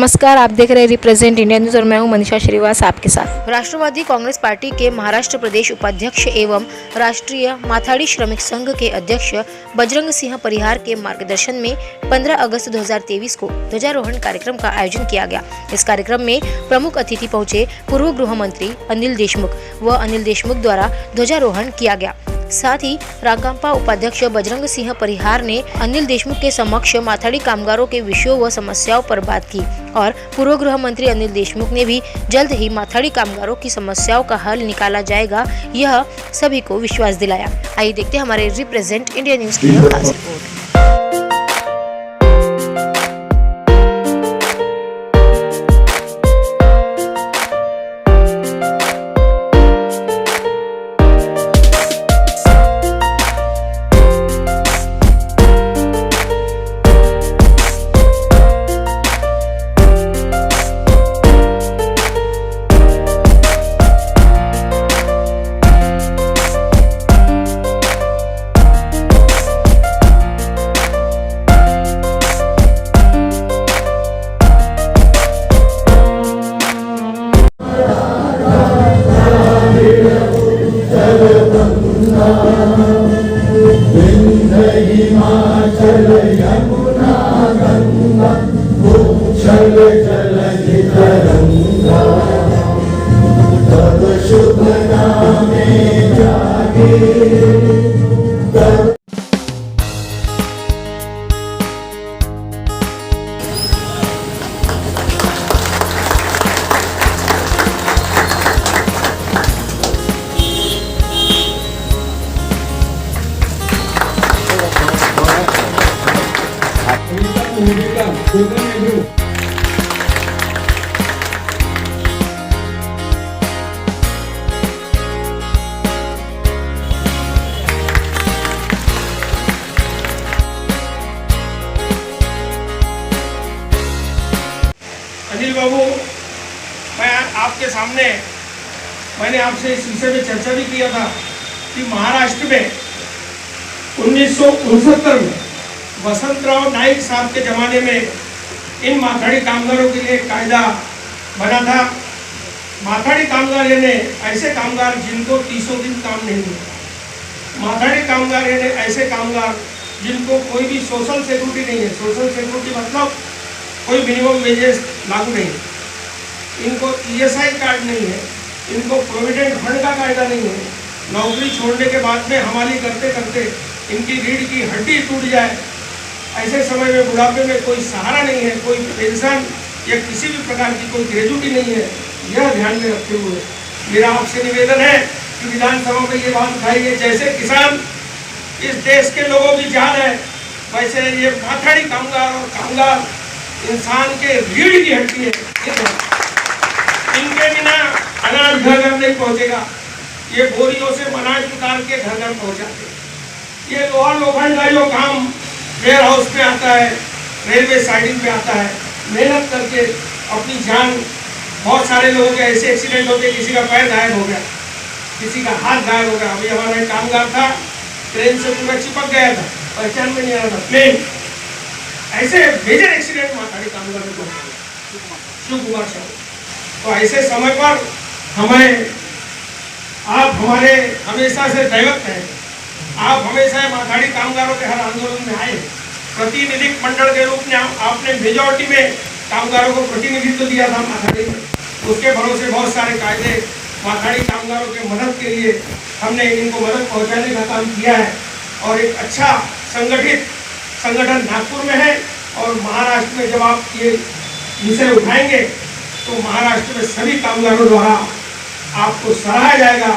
नमस्कार, आप देख रहे हैं रिप्रेजेंट इंडिया न्यूज और मैं हूं मनीषा श्रीवास आपके साथ। राष्ट्रवादी कांग्रेस पार्टी के महाराष्ट्र प्रदेश उपाध्यक्ष एवं राष्ट्रीय माथाड़ी श्रमिक संघ के अध्यक्ष बजरंग सिंह परिहार के मार्गदर्शन में 15 अगस्त 2023 को ध्वजारोहण कार्यक्रम का आयोजन किया गया। इस कार्यक्रम में प्रमुख अतिथि पहुंचे पूर्व गृह मंत्री अनिल देशमुख व अनिल देशमुख द्वारा ध्वजारोहण किया गया। साथ ही राकांपा उपाध्यक्ष बजरंग सिंह परिहार ने अनिल देशमुख के समक्ष माथाड़ी कामगारों के विषयों व समस्याओं पर बात की और पूर्व गृह मंत्री अनिल देशमुख ने भी जल्द ही माथाड़ी कामगारों की समस्याओं का हल निकाला जाएगा, यह सभी को विश्वास दिलाया। आइए देखते हैं हमारे रिप्रेजेंट इंडिया न्यूज की खास रिपोर्ट। हिमाचल यमुना गंगा उच्छल जलधि तरंगा तब शुभ नामे जागे। अनिल बाबू, मैं आपके सामने मैंने आपसे इस विषय में चर्चा भी किया था कि महाराष्ट्र में 1969 में वसंतराव नाईक साहब के ज़माने में इन माथाड़ी कामगारों के लिए कायदा बना था। माथाड़ी कामगार यानी ऐसे कामगार जिनको 30 दिन काम नहीं मिला। माथाड़ी कामगार यानी ऐसे कामगार जिनको कोई भी सोशल सिक्योरिटी नहीं है। सोशल सिक्योरिटी मतलब कोई मिनिमम वेजेस लागू नहीं है, इनको ESI कार्ड नहीं है, इनको प्रोविडेंट फंड का कायदा नहीं है। नौकरी छोड़ने के बाद में हमारी करते करते इनकी रीढ़ की हड्डी टूट जाए, ऐसे समय में बुढ़ापे में कोई सहारा नहीं है, कोई पेंशन या किसी भी प्रकार की कोई ग्रेजुटी नहीं है। यह ध्यान में रखते हुए मेरा आपसे निवेदन है कि विधानसभा में ये बात उठाइए। जैसे किसान इस देश के लोगों की जान है, वैसे ये माथाड़ी कामगार और कामगार इंसान के रीढ़ की हड्डी है। इनके बिना अनाज घर घर नहीं पहुंचेगा। ये बोरियों से अनाज निकाल के घर घर पहुंचाते। ये लोहा लोखंड का जो काम वेयर हाउस में आता है, रेलवे साइडिंग पे आता है, मेहनत करके अपनी जान। बहुत सारे लोगों के ऐसे एक्सीडेंट होते, किसी का पैर गायब हो गया, किसी का हाथ गायब हो गया। अभी हमारा एक कामगार था, ट्रेन से पूरा चिपक गया था, पहचान में नहीं आ रहा था प्लेन। ऐसे मेजर एक्सीडेंट माथाड़ी कामगार को शिव कुमार साहब। तो ऐसे समय पर हमें आप हमारे हमेशा से दैवत हैं। आप हमेशा माथाड़ी कामगारों के हर आंदोलन में आए। प्रतिनिधि मंडल के रूप में आपने मेजॉरिटी में कामगारों को प्रतिनिधित्व दिया था माथाड़ी में। उसके भरोसे बहुत सारे कायदे माथाड़ी कामगारों के मदद के लिए हमने इनको मदद पहुंचाने का काम किया है। और एक अच्छा संगठित संगठन नागपुर में है। और महाराष्ट्र में जब आप ये विषय उठाएंगे तो महाराष्ट्र में सभी कामगारों द्वारा आपको सराहा जाएगा,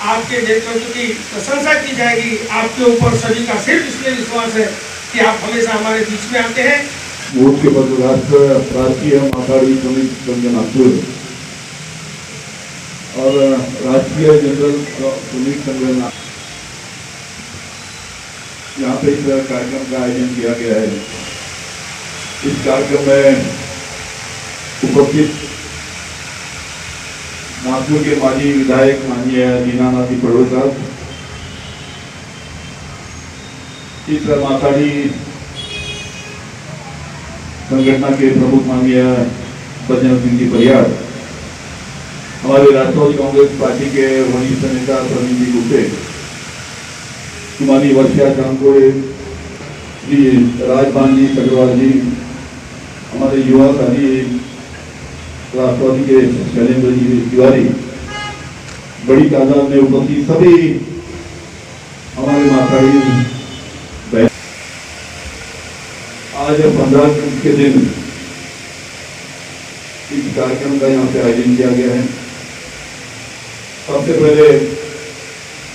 आपके नेतृत्व की प्रशंसा की जाएगी। आपके ऊपर सभी का सिर्फ इसलिए विश्वास है कि आप हमेशा हमारे बीच में आते हैं। मुख्य पदाधिकारी राष्ट्रीय माथाड़ी श्रमिक संघ नागपुर और राष्ट्रीय जनरल श्रमिक संघ यहाँ पे इस कार्यक्रम का आयोजन किया गया है। इस कार्यक्रम में उपस्थित नागपुर के माजी विधायक माननीय दीनानाथ पड़ोल साहब, इस माथाड़ी संगठन के प्रमुख माननीय बजरंग सिंह जी परिहार, हमारे राष्ट्रवादी कांग्रेस पार्टी के वरिष्ठ नेता प्रवीण जी गुप्ते, कुमारी वर्षा कामकोड़े जी, राजपाल जी अग्रवाल जी, हमारे युवा साथी राष्ट्रवादी के शैलेंद्र जी तिवारी, बड़ी तादाद में उपस्थित सभी हमारे माताड़ी बहन, आज 15 अगस्त के दिन इस कार्यक्रम का यहाँ पे आयोजन किया गया है। सबसे पहले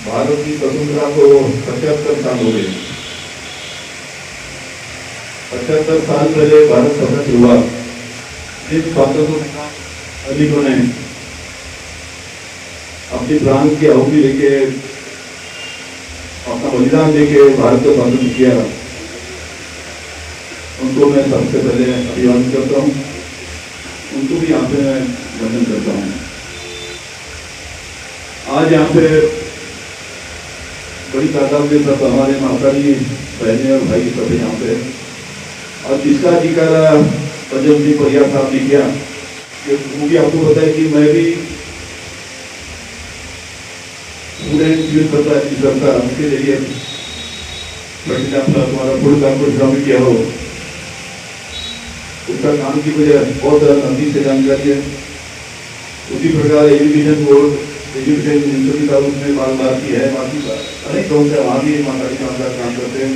भारत की स्वतंत्रता को 75 साल हो गए। 75 साल पहले भारत स्वतंत्र हुआ। जिन स्वतंत्रता सैनिकों ने अपनी प्राण की आहुति लेके, अपना बलिदान देके भारत को स्वतंत्र किया, उनको मैं सबसे पहले अभिवादन करता हूँ। उनको भी यहाँ पे मैं वंदन करता हूँ। आज यहाँ पे बड़ी तादाद में सब हमारे माताजी बहनें और भाई सब यहाँ पे, और जिसका जिक्र बजरंग सिंह परिहार साहब ने किया, वो भी आपको पता है कि मैं भी पूरे सिविल सरकार के जरिए तुम्हारा फुल कॉर्पोरेट काम किया हो, उसका काम की मुझे बहुत नजदीक से जानकारी है। उसी प्रकार एजुकेशन बोर्ड, एजुकेशन मिनिस्ट्री का उसमें बात की है, बाकी अनेक लोग से वहाँ भी माताड़ी कामगार काम करते हैं।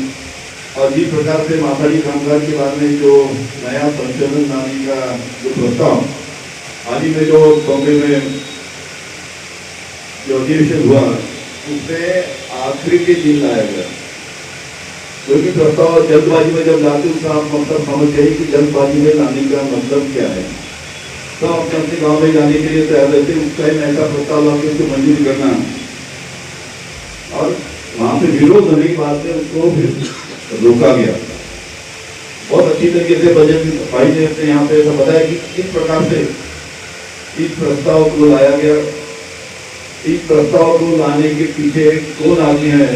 और जिस प्रकार से माताड़ी कामगार के बारे में जो नया संशोधन लाने का जो प्रस्ताव हाल ही में जो बॉम्बे में जो अधिवेशन हुआ, उसमें आखिरी के दिन लाया गया। क्योंकि प्रस्ताव जल्दबाजी में जब लाते उसका आप मतलब समझ गए कि जल्दबाजी में लाने का मतलब क्या है। तो अपने अपने गाँव में जाने के लिए तैयार रहते, उस टाइम ऐसा प्रस्ताव लाके उसको मंजूर करना और वहाँ पे विरोध होने की बात है, उसको फिर रोका गया। बहुत अच्छी तरीके से बजरंग भाई ने अपने यहाँ पे ऐसा बताया कि किस प्रकार से इस प्रस्ताव को लाया गया, इस प्रस्ताव को लाने के पीछे कौन आदमी है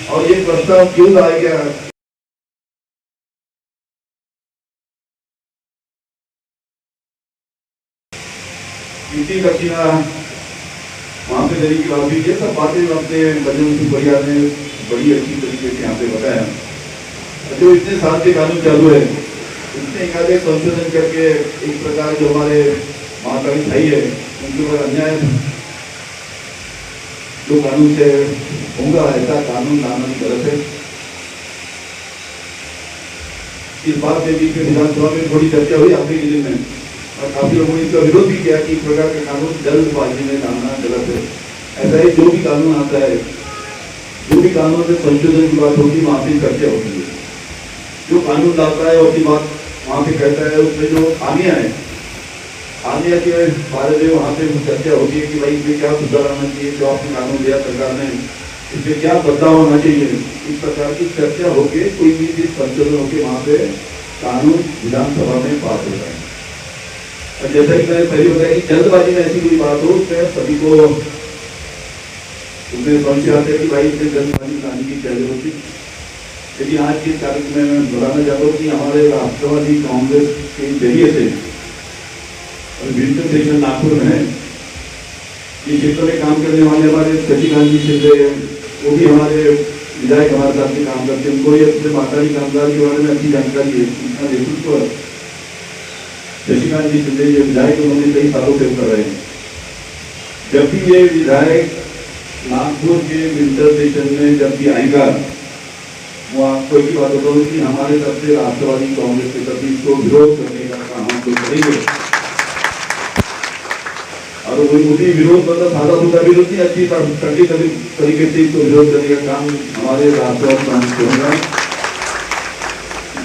और ये प्रस्ताव क्यों लाया गया। इसी दक्षिणा वहां पे देने की बात भी, ये सब बातें अपने बजरंग सिंह परिहार ने बड़ी अच्छी तरीके से यहाँ पे बताया। जो इतने साल से कानून चालू है, उसने एक संशोधन करके एक प्रकार जो हमारे माताड़ी भाई है उनके ऊपर अन्याय जो कानून से होगा, ऐसा कानून लाना भी गलत है। इस बात पे भी विधानसभा में थोड़ी चर्चा हुई आखिरी के दिन में, और काफी लोगों ने इसका विरोध भी किया कि इस प्रकार का कानून जल्दबाजी में लाना गलत है। ऐसा ही जो भी कानून आता है, जो भी कानून में संशोधन की बात होती है, वहाँ पे चर्चा होती है। जो कानून लाता है अपनी बात वहाँ पे कहता है, उसमें जो खामियां है, खामियां के बारे में वहाँ पे चर्चा होती है कि भाई इसमें क्या सुधार आना चाहिए, जो आपने कानून दिया सरकार ने, इसमें क्या बदलाव होना चाहिए। इस प्रकार की चर्चा होके कोई भी चीज संशोधन होके वहाँ पे कानून विधानसभा में पास होता है। और जैसा कि मैंने पहले बताया कि जल्दबाजी में ऐसी कोई बात हो, उसमें सभी को उसमें संशय आता है कि भाई इसमें जल्दबाजी लाने की क्या जरूरत थी। लेकिन आज के कार्यक्रम में मैं बताना चाहता हूँ कि हमारे राष्ट्रवादी कांग्रेस के जरिए से विंटर सेशन नागपुर में है, ये क्षेत्र में काम करने वाले हमारे शशिकांत जी शिंदे, वो भी हमारे विधायक हमारे साथ में काम करते हैं। उनको ये अपने माताड़ी कामगार के बारे में अच्छी जानकारी है, उनका नेतृत्व शशिकांत जी शिंदे ये विधायक उन्होंने कई सालों से कर रहे हैं। जब भी ये विधायक नागपुर के विंटर सेशन में जब भी आएगा, वो आपको एक बात बताऊँ कि हमारे तरफ से राष्ट्रवादी कांग्रेस के प्रति इसको विरोध करने का काम हम लोग करेंगे। और उसी विरोध मतलब सादा सुधा विरोध नहीं, अच्छी ठंडी तरीके से इसको विरोध करने का काम हमारे राष्ट्रवादी कांग्रेस को होगा।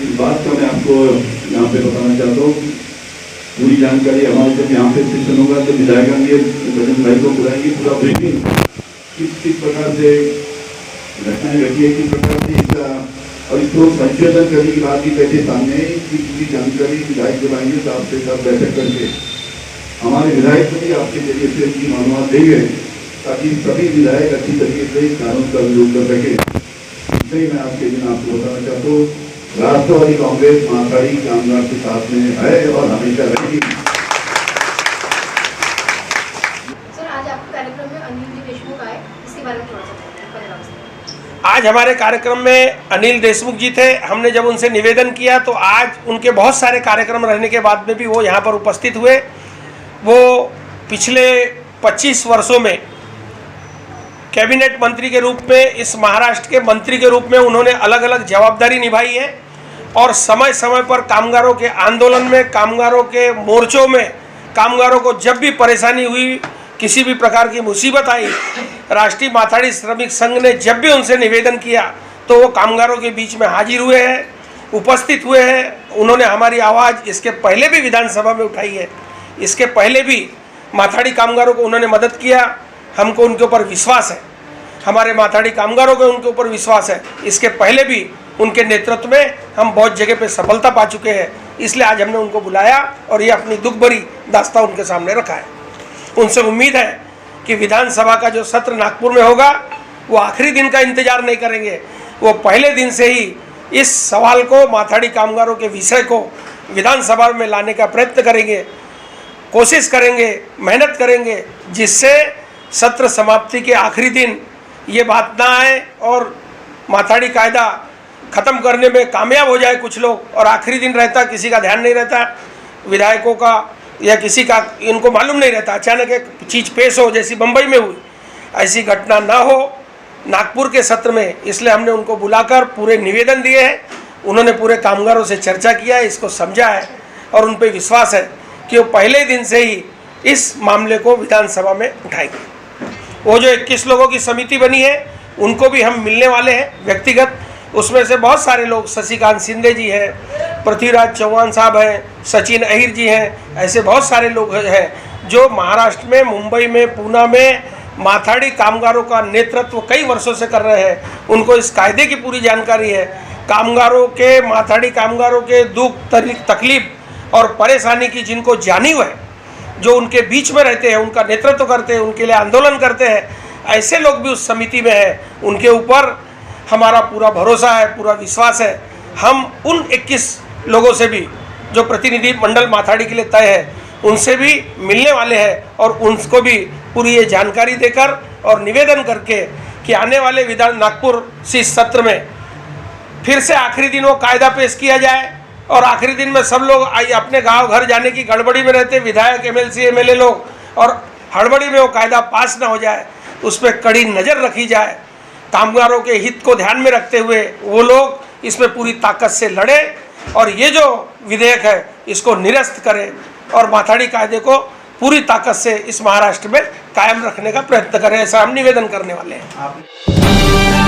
इस बात का मैं आपको यहाँ पे बताना चाहता हूँ। पूरी जानकारी हमारे जब यहाँ पे सेशन होगा तो विधायक बजरंग भाई को बुलाएंगे, पूरा ब्रीफिंग किस प्रकार से घटनाएं घटी है, किस प्रकार से इसका और इसको संशोधन करने की बात भी कैसे सामने है, इसकी पूरी जानकारी विधायक जब आएंगे तो आपसे सब बैठक करके हमारे विधायक को भी आपके जरिए से उनकी मालूमात देंगे, ताकि सभी विधायक अच्छी तरीके से इस कानून का विरोध कर सके। इसलिए मैं आपके दिन आपको बताना चाहता हूँ, राष्ट्रवादी कांग्रेस माताड़ी कामगार के साथ में है और हमेशा रहेगी। इसके बारे में थोड़ा सा बताइए, 15 अगस्त। आज हमारे कार्यक्रम में अनिल देशमुख जी थे। हमने जब उनसे निवेदन किया तो आज उनके बहुत सारे कार्यक्रम रहने के बाद में भी वो यहाँ पर उपस्थित हुए। वो पिछले 25 वर्षों में कैबिनेट मंत्री के रूप में, इस महाराष्ट्र के मंत्री के रूप में उन्होंने अलग अलग जवाबदारी निभाई है और समय समय पर कामगारों के आंदोलन में, कामगारों के मोर्चों में, कामगारों को जब भी परेशानी हुई, किसी भी प्रकार की मुसीबत आई, राष्ट्रीय माथाड़ी श्रमिक संघ ने जब भी उनसे निवेदन किया तो वो कामगारों के बीच में हाजिर हुए हैं, उपस्थित हुए हैं। उन्होंने हमारी आवाज़ इसके पहले भी विधानसभा में उठाई है, इसके पहले भी माथाड़ी कामगारों को उन्होंने मदद किया। हमको उनके ऊपर विश्वास है, हमारे माथाड़ी कामगारों को उनके ऊपर विश्वास है। इसके पहले भी उनके नेतृत्व में हम बहुत जगह पे सफलता पा चुके हैं, इसलिए आज हमने उनको बुलाया और ये अपनी दुख भरी दास्तां उनके सामने रखा है। उनसे उम्मीद है कि विधानसभा का जो सत्र नागपुर में होगा वो आखिरी दिन का इंतजार नहीं करेंगे, वो पहले दिन से ही इस सवाल को, माथाड़ी कामगारों के विषय को विधानसभा में लाने का प्रयत्न करेंगे, कोशिश करेंगे, मेहनत करेंगे, जिससे सत्र समाप्ति के आखिरी दिन ये बात ना आए और माथाड़ी कायदा ख़त्म करने में कामयाब हो जाए कुछ लोग और आखिरी दिन रहता, किसी का ध्यान नहीं रहता, विधायकों का या किसी का, इनको मालूम नहीं रहता, अचानक एक चीज़ पेश हो जैसी बम्बई में हुई, ऐसी घटना ना हो नागपुर के सत्र में। इसलिए हमने उनको बुलाकर पूरे निवेदन दिए हैं। उन्होंने पूरे कामगारों से चर्चा किया है, इसको समझा है और उन पर विश्वास है कि वो पहले दिन से ही इस मामले को विधानसभा में उठाएंगे। वो जो 21 लोगों की समिति बनी है उनको भी हम मिलने वाले हैं व्यक्तिगत। उसमें से बहुत सारे लोग, शशिकांत शिंदे जी हैं, पृथ्वीराज चौहान साहब हैं, सचिन अहिर जी हैं, ऐसे बहुत सारे लोग हैं जो महाराष्ट्र में, मुंबई में, पूना में माथाड़ी कामगारों का नेतृत्व कई वर्षों से कर रहे हैं। उनको इस कायदे की पूरी जानकारी है। कामगारों के, माथाड़ी कामगारों के दुख, तकलीफ और परेशानी की जिनको जानी है, जो उनके बीच में रहते हैं, उनका नेतृत्व करते हैं, उनके लिए आंदोलन करते हैं, ऐसे लोग भी उस समिति में हैं। उनके ऊपर हमारा पूरा भरोसा है, पूरा विश्वास है। हम उन 21 लोगों से भी जो प्रतिनिधि मंडल माथाड़ी के लिए तय है उनसे भी मिलने वाले हैं और उनको भी पूरी ये जानकारी देकर और निवेदन करके कि आने वाले नागपुर से सत्र में फिर से आखिरी दिन वो कायदा पेश किया जाए और आखिरी दिन में सब लोग अपने गांव घर जाने की गड़बड़ी में रहते, विधायक, एमएलसी, एमएलए लोग, और हड़बड़ी में वो कायदा पास ना हो जाए, उस पर कड़ी नज़र रखी जाए। कामगारों के हित को ध्यान में रखते हुए वो लोग इसमें पूरी ताकत से लड़े और ये जो विधेयक है इसको निरस्त करें और माथाड़ी कायदे को पूरी ताकत से इस महाराष्ट्र में कायम रखने का प्रयत्न करें, ऐसा हम निवेदन करने वाले हैं।